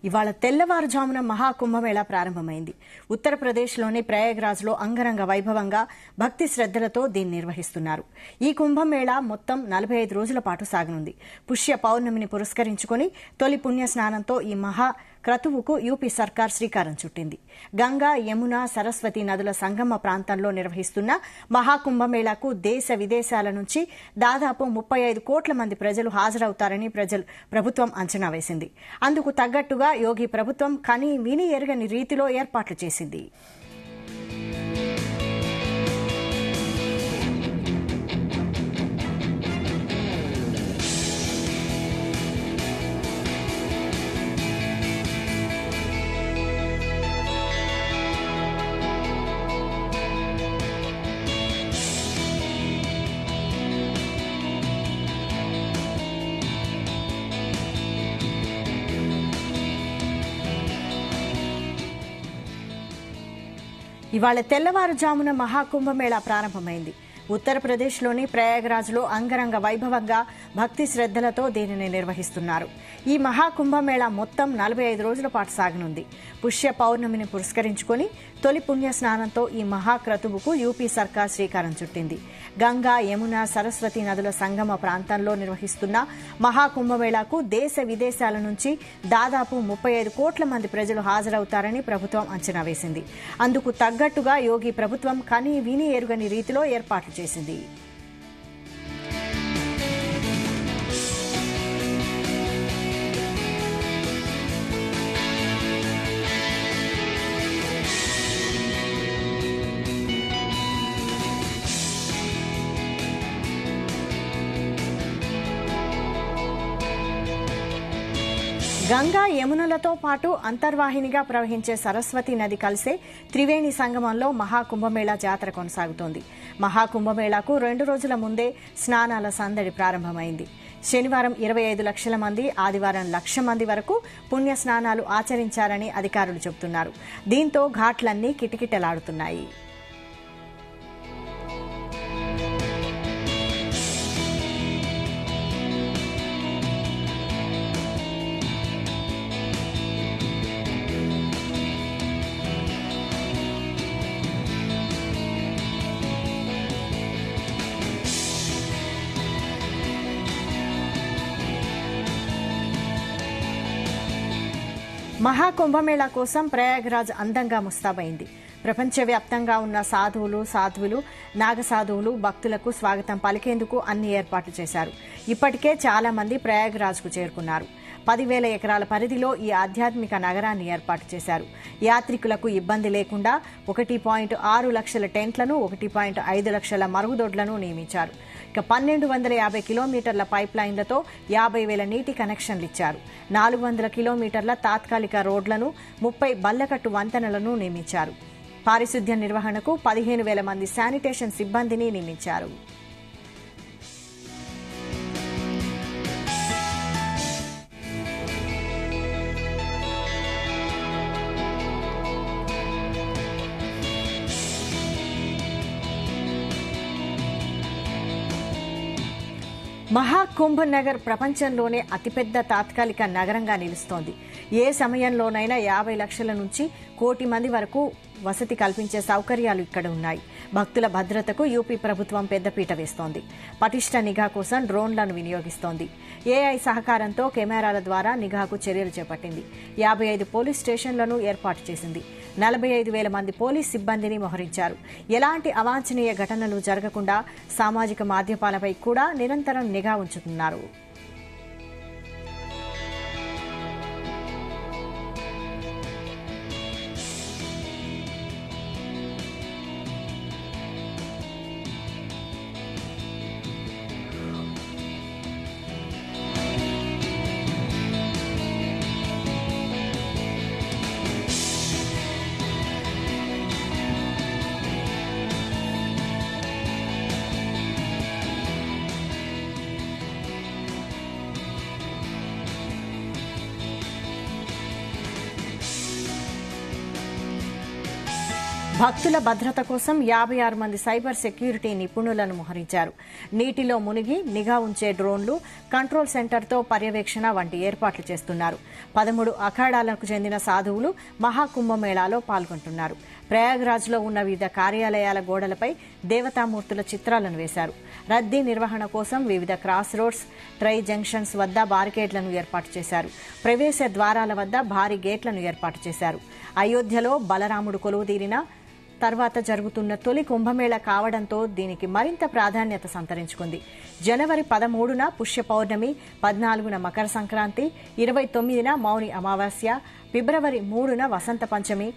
ఇవాళ తెల్లవారుజామున మహాకుంభమేళా ప్రారంభమైంది. ఉత్తరప్రదేశ్లోని ప్రయాగ్రాజ్లో అంగరంగ వైభవంగా భక్తి శ్రద్దలతో దీన్ని నిర్వహిస్తున్నారు. ఈ కుంభమేళా మొత్తం 45 రోజుల పాటు సాగనుంది. పుష్య పౌర్ణమిని పురస్కరించుకుని తొలి పుణ్యస్నానంతో ఈ మహా క్రతువుకు యూపీ సర్కార్ శ్రీకారం చుట్టింది. గంగా, యమున, సరస్వతి నదుల సంగమ ప్రాంతంలో నిర్వహిస్తున్న మహాకుంభమేళాకు దేశ విదేశాల నుంచి దాదాపు 35 కోట్ల మంది ప్రజలు హాజరవుతారని ప్రభుత్వం అంచనా వేసింది. అందుకు తగ్గట్టుగా యోగి ప్రభుత్వం కని విని ఎరగని రీతిలో ఏర్పాట్లు చేసింది. ఇవాళ తెల్లవారుజామున మహాకుంభమేళా ప్రారంభమైంది. ఉత్తరప్రదేశ్లోని ప్రయాగ్రాజ్లో అంగరంగ వైభవంగా భక్తి శ్రద్దలతో దీనిని నిర్వహిస్తున్నారు. ఈ మహాకుంభమేళా మొత్తం 45 రోజుల పాటు సాగనుంది. పుష్య పౌర్ణమిని పురస్కరించుకుని తొలి పుణ్య స్నానంతో ఈ మహాక్రతువుకు యూపీ సర్కార్ శ్రీకారం చుట్టింది. గంగా, యమున, సరస్వతి నదుల సంగమ ప్రాంతంలో నిర్వహిస్తున్న మహాకుంభమేళాకు దేశ విదేశాల నుంచి దాదాపు 35 కోట్ల మంది ప్రజలు హాజరవుతారని ప్రభుత్వం అంచనా వేసింది. అందుకు తగ్గట్టుగా యోగి ప్రభుత్వం కని విని ఎరుగని రీతిలో ఏర్పాట్లు చేసింది. గంగా, యమునలతో పాటు అంతర్వాహినిగా ప్రవహించే సరస్వతి నది కలిసే త్రివేణి సంగమంలో మహాకుంభమేళా జాతర కొనసాగుతోంది. మహాకుంభమేళాకు 2 రోజుల ముందే స్నానాల సందడి ప్రారంభమైంది. శనివారం 25 లక్షల మంది, ఆదివారం 1,00,000 మంది వరకు పుణ్య స్నానాలు ఆచరించారని అధికారులు చెబుతున్నారు. దీంతో ఘాట్లన్నీ కిటకిటలాడుతున్నాయి. మహాకుంభమేళా కోసం ప్రయాగ్రాజ్ అందంగా ముస్తాబైంది. ప్రపంచవ్యాప్తంగా ఉన్న సాధువులు, నాగసాధువులు భక్తులకు స్వాగతం పలికేందుకు అన్ని ఏర్పాట్లు చేశారు. ఇప్పటికే చాలా మంది ప్రయాగ్రాజ్కు చేరుకున్నారు. 10,000 ఎకరాల పరిధిలో ఈ ఆధ్యాత్మిక నగరాన్ని ఏర్పాటు చేశారు. యాత్రికులకు ఇబ్బంది లేకుండా 1.6 లక్షల టెంట్లను, 1.5 లక్షల మరుగుదొడ్లను నియమించారు. ఇక 1,250 కిలోమీటర్ల పైప్ లైన్లతో 50,000 నీటి కనెక్షన్లు ఇచ్చారు. 400 కిలోమీటర్ల తాత్కాలిక రోడ్లను, 30 బల్లకట్టు వంతెనలను నియమించారు. పారిశుద్ధ్య నిర్వహణకు 15,000 మంది శానిటేషన్ సిబ్బందిని నియమించారు. మహాకుంభ్ నగర్ ప్రపంచంలోనే అతిపెద్ద తాత్కాలిక నగరంగా నిలుస్తోంది. ఏ సమయంలోనైనా 50 లక్షల నుంచి 1 కోటి మంది వరకు వసతి కల్పించే సౌకర్యాలు ఇక్కడ ఉన్నాయి. భక్తుల భద్రతకు యూపీ ప్రభుత్వం పెద్దపీట వేస్తోంది. పటిష్ట నిఘా కోసం డ్రోన్లను వినియోగిస్తోంది. ఏఐ సహకారంతో కెమెరాల ద్వారా నిఘాకు చర్యలు చేపట్టింది. 55 పోలీస్ స్టేషన్లను ఏర్పాటు చేసింది. 45,000 మంది పోలీస్ సిబ్బందిని మోహరించారు. ఎలాంటి అవాంఛనీయ ఘటనలు జరగకుండా సామాజిక మాధ్యమాలపై కూడా నిరంతరం నిఘా ఉంచుతున్నారు. భక్తుల భద్రత కోసం 56 మంది సైబర్ సెక్యూరిటీ నిపుణులను మోహరించారు. నీటిలో మునిగి నిఘా ఉంచే డ్రోన్లు, కంట్రోల్ సెంటర్తో పర్యవేక్షణ వంటి ఏర్పాట్లు చేస్తున్నారు. 13 అఖాడాలకు చెందిన సాధువులు మహాకుంభమేళాలో పాల్గొంటున్నారు. ప్రయాగ్రాజ్లో ఉన్న వివిధ కార్యాలయాల గోడలపై దేవతామూర్తుల చిత్రాలను వేశారు. రద్దీ నిర్వహణ కోసం వివిధ క్రాస్ రోడ్స్, ట్రై జంక్షన్స్ వద్ద బారికేడ్లను ఏర్పాటు చేశారు. ప్రవేశ ద్వారాల వద్ద భారీ గేట్లను ఏర్పాటు చేశారు. అయోధ్యలో బలరాముడు కొలువుదీరిన తర్వాత జరుగుతున్న తొలి కుంభమేళ కావడంతో దీనికి మరింత ప్రాధాన్యత సంతరించుకుంది. జనవరి 13న పుష్య పౌర్ణమి, 14న మకర సంక్రాంతి, 29న మౌని అమావాస్య, ఫిబ్రవరి 3న వసంత పంచమి,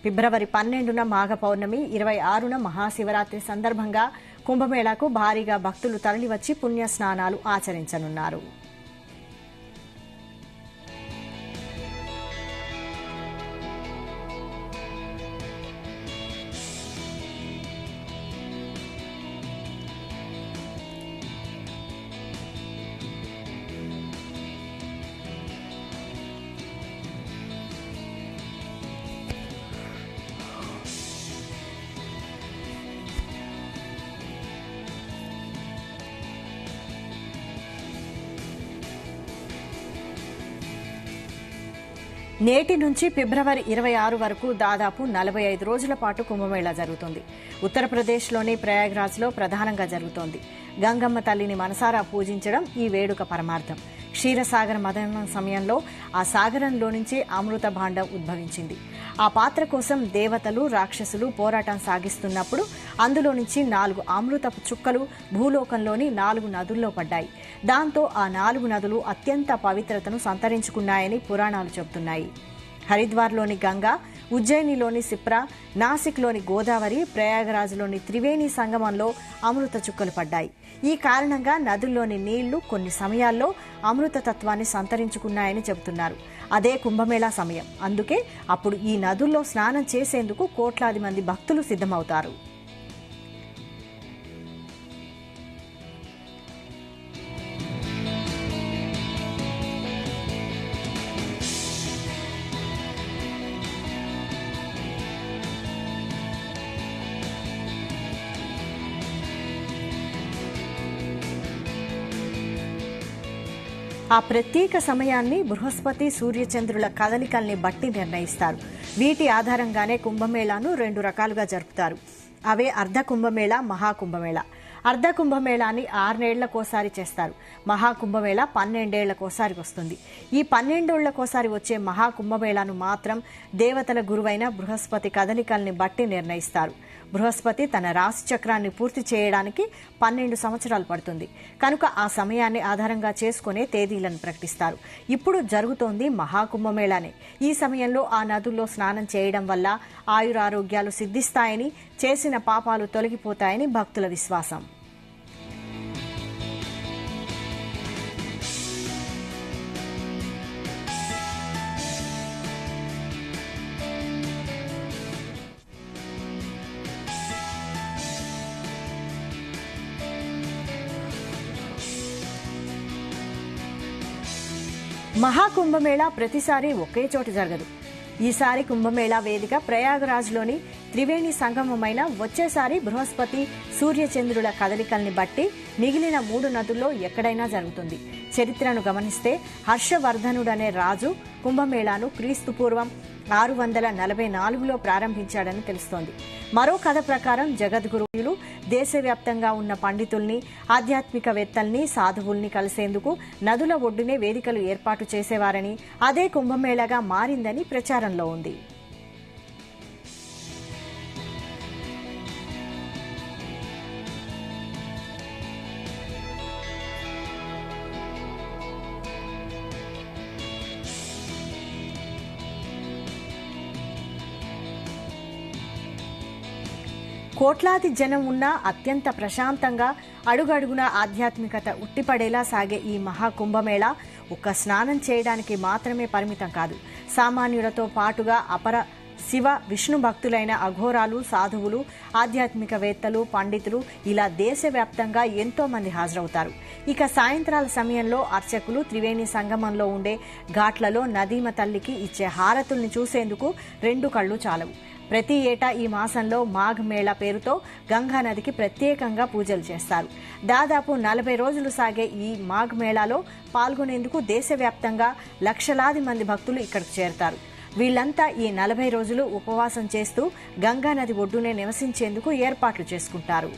ఫిబ్రవరి 12న మాఘ పౌర్ణమి, 26న మహాశివరాత్రి సందర్భంగా కుంభమేళాకు భారీగా భక్తులు తరలివచ్చి పుణ్య స్నానాలు ఆచరించనున్నారు. నేటి నుంచి ఫిబ్రవరి 26 వరకు దాదాపు 45 రోజుల పాటు కుంభమేళా జరుగుతుంది. ఉత్తరప్రదేశ్లోని ప్రయాగ్రాజ్లో ప్రధానంగా జరుగుతోంది. గంగమ్మ తల్లిని మనసారా పూజించడం ఈ వేడుక పరమార్థం. క్షీరసాగర మదనం సమయంలో ఆ సాగరంలో నుంచి అమృత భాండం ఉద్భవించింది. ఆ పాత్ర కోసం దేవతలు, రాక్షసులు పోరాటం సాగిస్తున్నప్పుడు అందులో నుంచి 4 అమృతపు చుక్కలు భూలోకంలోని 4 నదుల్లో పడ్డాయి. దాంతో ఆ 4 నదులు అత్యంత పవిత్రతను సంతరించుకున్నాయని పురాణాలు చెబుతున్నాయి. హరిద్వార్లోని గంగా, ఉజ్జయినిలోని సిప్రా, నాసిక్లోని గోదావరి, ప్రయాగరాజ్లోని త్రివేణి సంగమంలో అమృత చుక్కలు పడ్డాయి. ఈ కారణంగా నదుల్లోని నీళ్లు కొన్ని సమయాల్లో అమృత తత్వాన్ని సంతరించుకున్నాయని చెబుతున్నారు. అదే కుంభమేళా సమయం. అందుకే అప్పుడు ఈ నదుల్లో స్నానం చేసేందుకు కోట్లాది మంది భక్తులు సిద్ధమవుతారు. ఆ ప్రత్యేక సమయాన్ని బృహస్పతి, సూర్యచంద్రుల కదలికల్ని బట్టి నిర్ణయిస్తారు. వీటి ఆధారంగానే కుంభమేళాను 2 రకాలుగా జరుపుతారు. అవే అర్ధ కుంభమేళా, మహాకుంభమేళా. అర్ధ కుంభమేళాని 6 ఏళ్లకోసారి చేస్తారు. మహాకుంభమేళా 12 ఏళ్లకోసారి వస్తుంది. ఈ 12 ఏళ్లకోసారి వచ్చే మహాకుంభమేళాను మాత్రం దేవతల గురువైన బృహస్పతి కదలికల్ని బట్టి నిర్ణయిస్తారు. బృహస్పతి తన రాశి చక్రాన్ని పూర్తి చేయడానికి 12 సంవత్సరాలు పడుతుంది. కనుక ఆ సమయాన్ని ఆధారంగా చేసుకునే తేదీలను ప్రకటిస్తారు. ఇప్పుడు జరుగుతోంది మహాకుంభమేళానే. ఈ సమయంలో ఆ నదుల్లో స్నానం చేయడం వల్ల ఆయురారోగ్యాలు సిద్ధిస్తాయని, చేసిన పాపాలు తొలగిపోతాయని భక్తుల విశ్వాసం. మహాకుంభమేళా ప్రతిసారి ఒకే చోట జరగదు. ఈసారి కుంభమేళా వేదిక ప్రయాగరాజ్లోని త్రివేణి సంగమమైన, వచ్చేసారి బృహస్పతి, సూర్యచంద్రుల కదలికల్ని బట్టి మిగిలిన 3 నదుల్లో ఎక్కడైనా జరుగుతుంది. చరిత్రను గమనిస్తే హర్షవర్ధనుడనే రాజు కుంభమేళాను క్రీస్తుపూర్వం 644లో ప్రారంభించాడని తెలుస్తోంది. మరో కథ ప్రకారం జగద్గురువులు దేశవ్యాప్తంగా ఉన్న పండితుల్ని, ఆధ్యాత్మికవేత్తల్ని, సాధువుల్ని కలిసేందుకు నదుల ఒడ్డునే వేదికలు ఏర్పాటు చేసేవారని, అదే కుంభమేళాగా మారిందని ప్రచారంలో ఉంది. కోట్లాది జనం ఉన్నా అత్యంత ప్రశాంతంగా అడుగడుగున ఆధ్యాత్మికత ఉట్టిపడేలా సాగే ఈ మహాకుంభమేళా ఒక్క స్నానం చేయడానికి మాత్రమే పరిమితం కాదు. సామాన్యులతో పాటుగా అపర శివ, విష్ణు భక్తులైన అఘోరాలు, సాధువులు, ఆధ్యాత్మికవేత్తలు, పండితులు ఇలా దేశవ్యాప్తంగా ఎంతో మంది హాజరవుతారు. ఇక సాయంత్రాల సమయంలో అర్చకులు త్రివేణి సంగమంలో ఉండే ఘాట్లలో నదీమ తల్లికి ఇచ్చే హారతుల్ని చూసేందుకు 2 కళ్లు చాలవు. ప్రతి ఏటా ఈ మాసంలో మాఘ్ మేళా పేరుతో గంగా నదికి ప్రత్యేకంగా పూజలు చేస్తారు. దాదాపు 40 రోజులు సాగే ఈ మాఘ్ మేళాలో పాల్గొనేందుకు దేశవ్యాప్తంగా లక్షలాది మంది భక్తులు ఇక్కడికి చేరతారు. వీళ్లంతా ఈ 40 రోజులు ఉపవాసం చేస్తూ గంగా నది ఒడ్డునే నివసించేందుకు ఏర్పాట్లు చేసుకుంటారు.